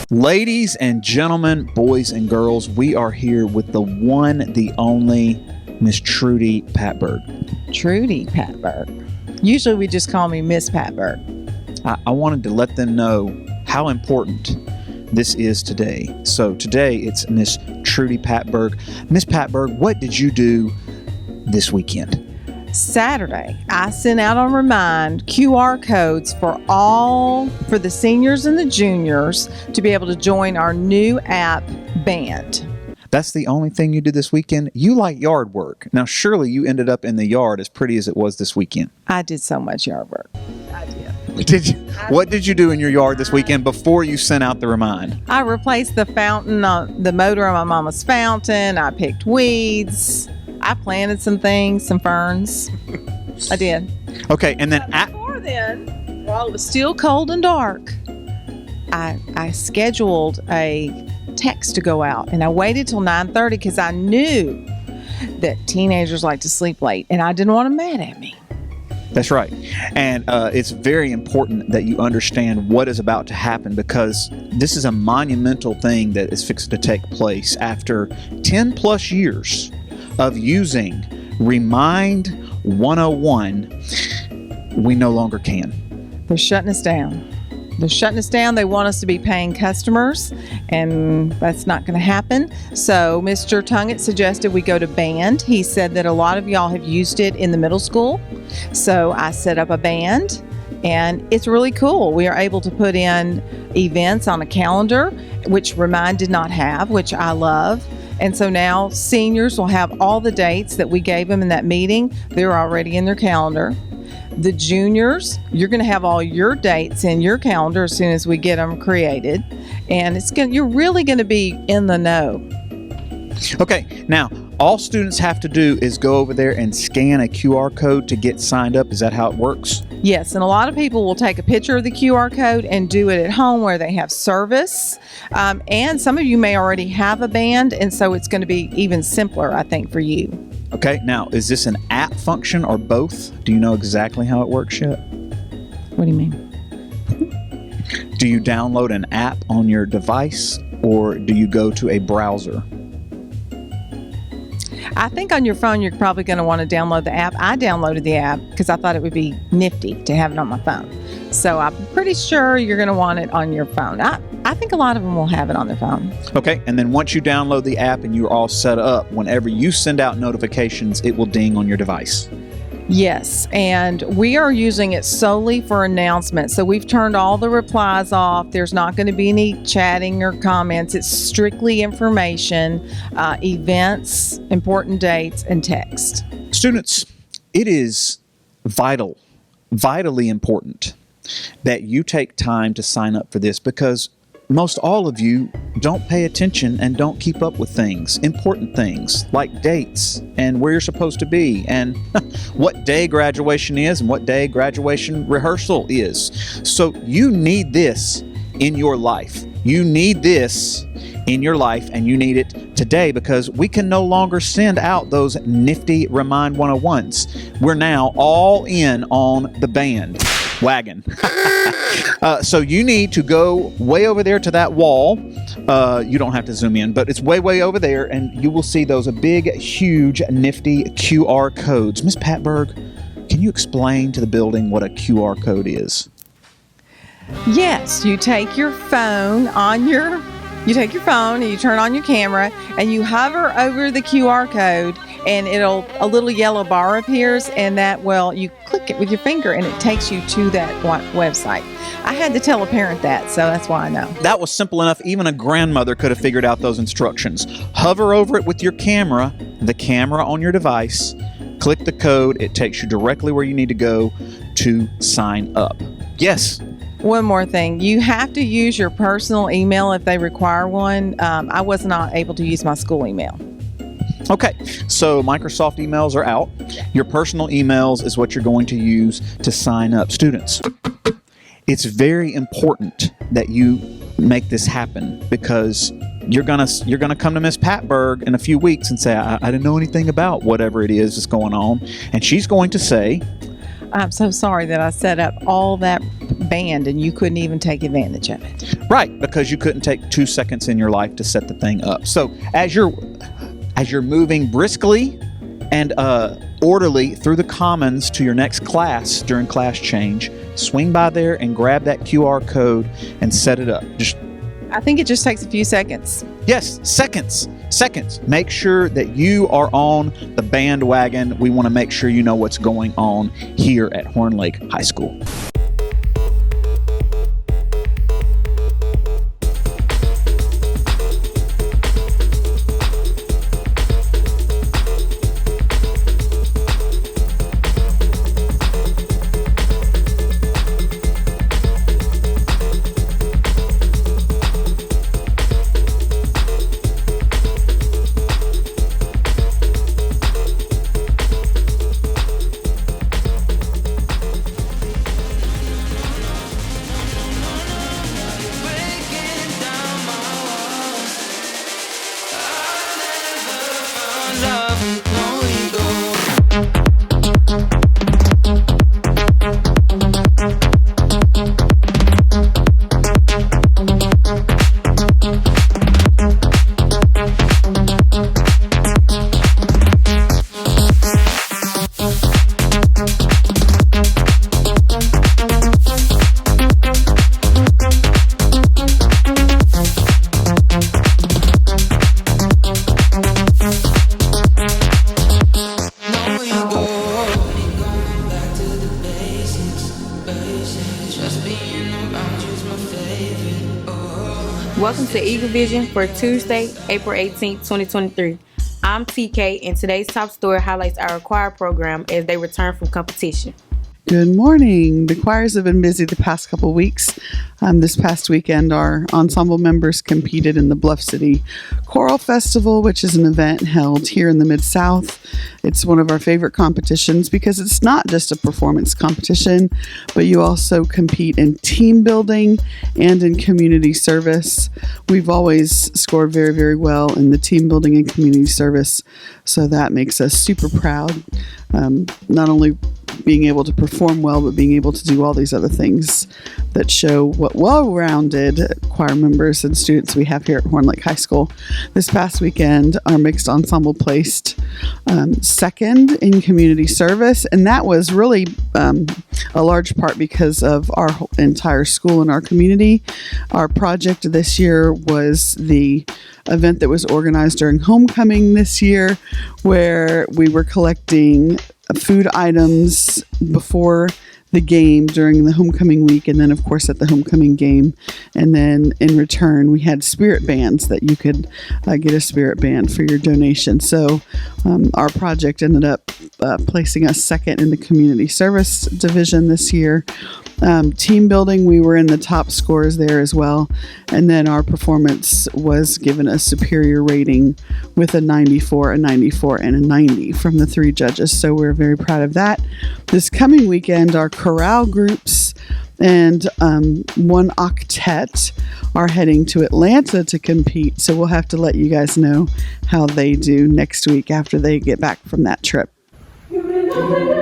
Ladies and gentlemen, boys and girls, we are here with the one, the only Miss Trudy Patberg. Trudy Patberg. Usually we just call me Miss Patberg. I wanted to let them know how important this is today. So today it's Miss Trudy Patberg. Miss Patberg, what did you do this weekend? Saturday, I sent out on Remind QR codes for the seniors and the juniors to be able to join our new app, Band. That's the only thing you did this weekend? You like yard work. Now, surely you ended up in the yard as pretty as it was this weekend. I did so much yard work. I did. Did you? What did you do in your yard this weekend before you sent out the Remind? I replaced the fountain, the motor on my mama's fountain. I picked weeds. I planted some things, some ferns. I did. Okay, and then before then, while it was still cold and dark, I scheduled a text to go out, and I waited till 9:30 because I knew that teenagers like to sleep late, and I didn't want them mad at me. That's right. And it's very important that you understand what is about to happen, because this is a monumental thing that is fixed to take place after 10 plus years of using Remind 101. We no longer can. They're shutting us down. They want us to be paying customers, and that's not going to happen. So Mr. Tungett suggested we go to Band. He said that a lot of y'all have used it in the middle school. So I set up a Band, and it's really cool. We are able to put in events on a calendar, which Remind did not have, which I love. And so now seniors will have all the dates that we gave them in that meeting. They're already in their calendar. The juniors, you're going to have all your dates in your calendar as soon as we get them created. And you're really going to be in the know. Okay, now all students have to do is go over there and scan a QR code to get signed up. Is that how it works? Yes, and a lot of people will take a picture of the QR code and do it at home where they have service. And some of you may already have a Band, and so it's going to be even simpler, I think, for you. Okay, now is this an app function or both? Do you know exactly how it works yet? What do you mean? Do you download an app on your device, or do you go to a browser? I think on your phone, you're probably going to want to download the app. I downloaded the app because I thought it would be nifty to have it on my phone. So I'm pretty sure you're going to want it on your phone. I think a lot of them will have it on their phone. Okay, and then once you download the app and you're all set up, whenever you send out notifications, it will ding on your device. Yes, and we are using it solely for announcements. So we've turned all the replies off. There's not going to be any chatting or comments. It's strictly information, events, important dates, and text. Students, it is vitally important that you take time to sign up for this, because most all of you don't pay attention and don't keep up with important things like dates and where you're supposed to be and what day graduation is and what day graduation rehearsal is. So you need this in your life. You need this in your life, and you need it today, because we can no longer send out those nifty Remind 101s. We're now all in on the Band wagon. So you need to go way over there to that wall. You don't have to zoom in, but it's way over there, and you will see those big, huge, nifty QR codes. Miss Patberg, can you explain to the building what a QR code is? Yes, you take your phone and you turn on your camera and you hover over the QR code, and a little yellow bar appears, and you click it with your finger and it takes you to that website. I had to tell a parent that, so that's why I know. That was simple enough. Even a grandmother could have figured out those instructions. Hover over it with your camera, the camera on your device, click the code. It takes you directly where you need to go to sign up. Yes. One more thing. You have to use your personal email if they require one. I was not able to use my school email. Okay, so Microsoft emails are out. Your personal emails is what you're going to use to sign up. Students, it's very important that you make this happen, because you're gonna come to Miss Patberg in a few weeks and say, I didn't know anything about whatever it is that's going on. And she's going to say, I'm so sorry that I set up all that banned and you couldn't even take advantage of it. Right, because you couldn't take 2 seconds in your life to set the thing up. So as you're moving briskly and orderly through the commons to your next class during class change, swing by there and grab that QR code and set it up. I think it just takes a few seconds. Yes, seconds. Make sure that you are on the bandwagon. We want to make sure you know what's going on here at Horn Lake High School. Welcome to Eagle Vision for Tuesday, April 18th, 2023. I'm TK, and today's top story highlights our choir program as they return from competition. Good morning. The choirs have been busy the past couple weeks. This past weekend, our ensemble members competed in the Bluff City Choral Festival, which is an event held here in the Mid-South. It's one of our favorite competitions because it's not just a performance competition, but you also compete in team building and in community service. We've always scored very, very well in the team building and community service, so that makes us super proud. Not only being able to perform well, but being able to do all these other things that show what well-rounded choir members and students we have here at Horn Lake High School. This past weekend, our mixed ensemble placed second in community service, and that was really a large part because of our entire school and our community. Our project this year was the event that was organized during homecoming this year, where we were collecting food items before the game during the homecoming week, and then of course at the homecoming game, and then in return we had spirit bands that you could get a spirit band for your donation. So our project ended up placing us second in the community service division this year. Team building, we were in the top scores there as well, and then our performance was given a superior rating with a 94, a 94, and a 90 from the 3 judges, so we're very proud of that. This coming weekend, our chorale groups and one octet are heading to Atlanta to compete, so we'll have to let you guys know how they do next week after they get back from that trip. Oh,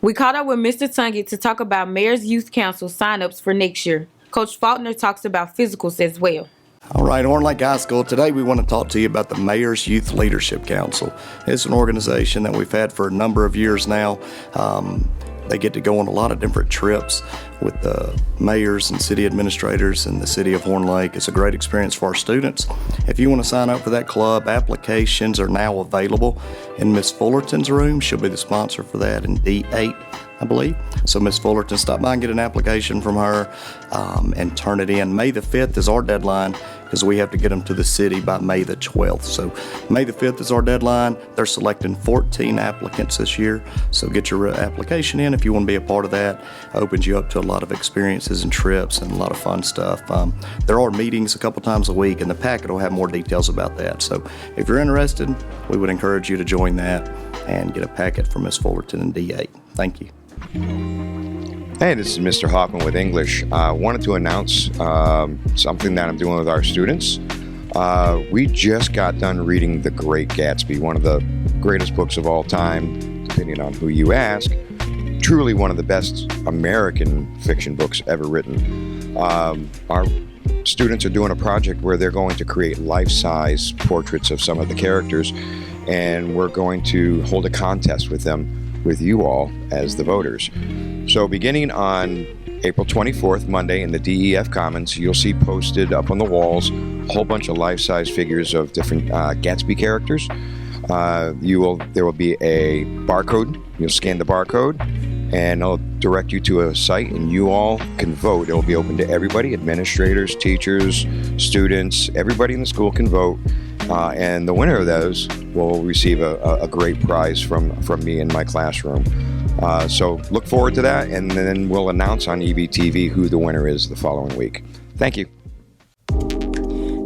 We caught up with Mr. Tungett to talk about Mayor's Youth Council signups for next year. Coach Faulkner talks about physicals as well. All right, Horn Lake High School, today we want to talk to you about the Mayor's Youth Leadership Council. It's an organization that we've had for a number of years now. They get to go on a lot of different trips with the mayors and city administrators in the city of Horn Lake. It's a great experience for our students. If you want to sign up for that club, applications are now available in Miss Fullerton's room. She'll be the sponsor for that in D8, I believe. So Miss Fullerton, stop by and get an application from her and turn it in. May the 5th is our deadline because we have to get them to the city by May the 12th. So May the 5th is our deadline. They're selecting 14 applicants this year. So get your application in if you want to be a part of that. Opens you up to a lot of experiences and trips and a lot of fun stuff. There are meetings a couple times a week, and the packet will have more details about that. So if you're interested, we would encourage you to join that and get a packet from Miss Fullerton in D8. Thank you. Hey, this is Mr. Hoffman with English. I wanted to announce something that I'm doing with our students. We just got done reading The Great Gatsby, one of the greatest books of all time. depending on who you ask, truly one of the best American fiction books ever written. Our students are doing a project where they're going to create life-size portraits of some of the characters, and we're going to hold a contest with them, with you all as the voters. So beginning on April 24th, Monday, in the DEF Commons, you'll see posted up on the walls a whole bunch of life-size figures of different Gatsby characters. There will be a barcode. You'll scan the barcode, and it'll direct you to a site, and you all can vote. It'll be open to everybody: administrators, teachers, students. Everybody in the school can vote, and the winner of those will receive a great prize from me in my classroom. So look forward to that, and then we'll announce on EVTV who the winner is the following week. Thank you.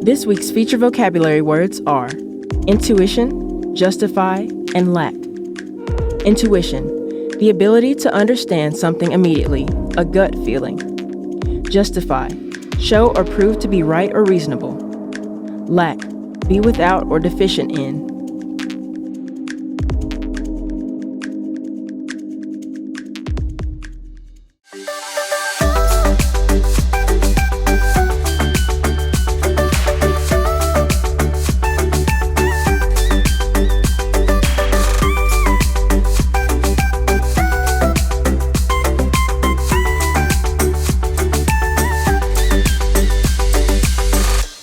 This week's feature vocabulary words are intuition, justify, and lack. Intuition, the ability to understand something immediately, a gut feeling. Justify, show or prove to be right or reasonable. Lack, be without or deficient in.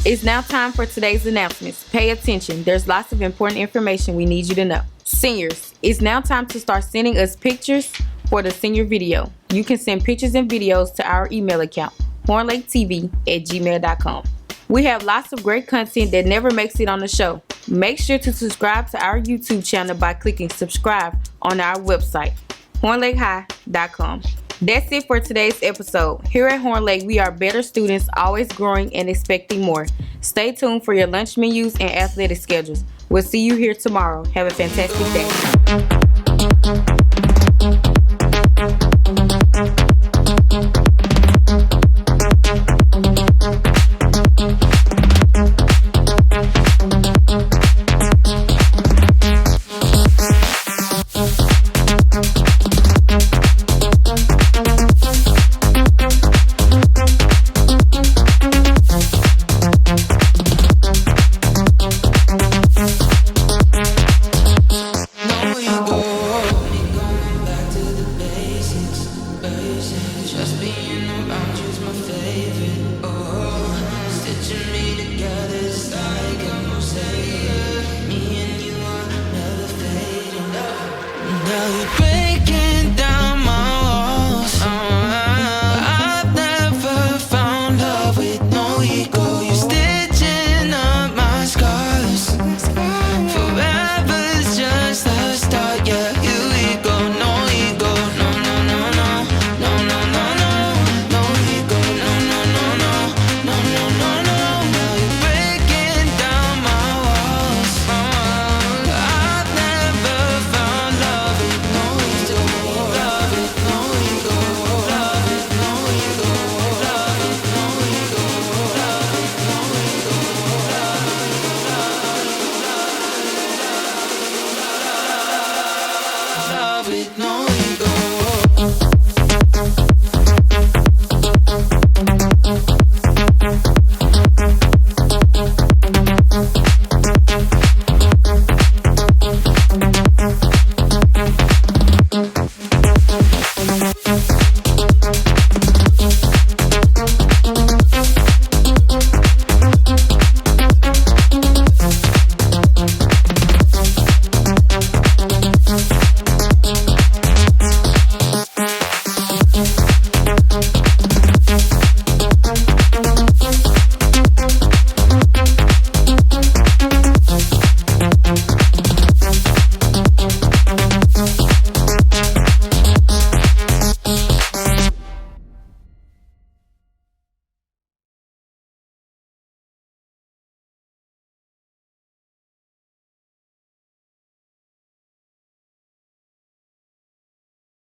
It's now time for today's announcements. Pay attention. There's lots of important information we need you to know. Seniors, it's now time to start sending us pictures for the senior video. You can send pictures and videos to our email account, hornlaketv@gmail.com. We have lots of great content that never makes it on the show. Make sure to subscribe to our YouTube channel by clicking subscribe on our website, hornlakehigh.com. That's it for today's episode. Here at Horn Lake, we are better students, always growing and expecting more. Stay tuned for your lunch menus and athletic schedules. We'll see you here tomorrow. Have a fantastic day. With no